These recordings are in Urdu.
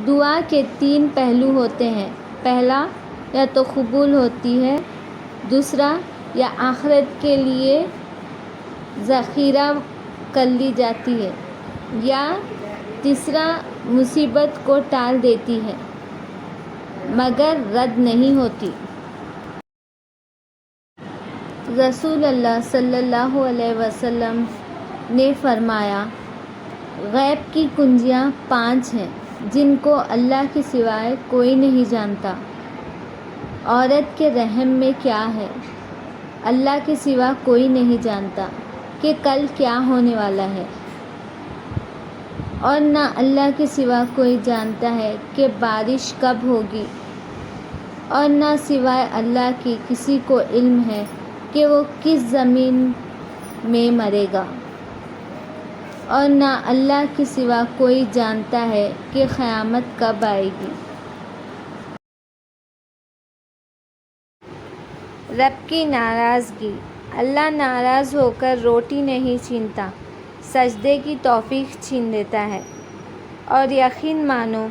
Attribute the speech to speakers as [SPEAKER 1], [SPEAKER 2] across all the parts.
[SPEAKER 1] دعا کے 3 پہلو ہوتے ہیں۔ پہلا، یا تو قبول ہوتی ہے، دوسرا، یا آخرت کے لیے ذخیرہ کر لی جاتی ہے، یا تیسرا، مصیبت کو ٹال دیتی ہے مگر رد نہیں ہوتی۔ رسول اللہ صلی اللہ علیہ وسلم نے فرمایا، غیب کی کنجیاں 5 ہیں جن کو اللہ کے سوائے کوئی نہیں جانتا۔ عورت کے رحم میں کیا ہے، اللہ کے سوا کوئی نہیں جانتا کہ کل کیا ہونے والا ہے، اور نہ اللہ کے سوا کوئی جانتا ہے کہ بارش کب ہوگی، اور نہ سوائے اللہ کے کسی کو علم ہے کہ وہ کس زمین میں مرے گا، اور نہ اللہ کے سوا کوئی جانتا ہے کہ قیامت کب آئے گی۔ رب کی ناراضگی۔ اللہ ناراض ہو کر روٹی نہیں چھینتا، سجدے کی توفیق چھین لیتا ہے، اور یقین مانو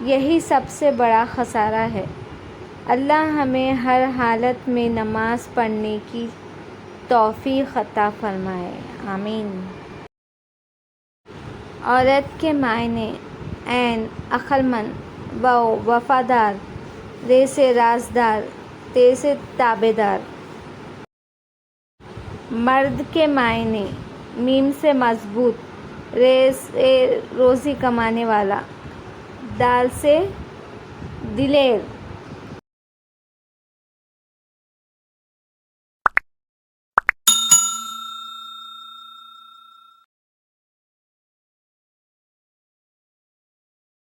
[SPEAKER 1] یہی سب سے بڑا خسارہ ہے۔ اللہ ہمیں ہر حالت میں نماز پڑھنے کی توفیق عطا فرمائے، آمین۔ عورت کے معنی: عین، عقلمند و وفادار، ر سے رازدار، ت سے تابعدار۔ مرد کے معنی: م سے مضبوط، ر سے روزی کمانے والا، د سے دلیر۔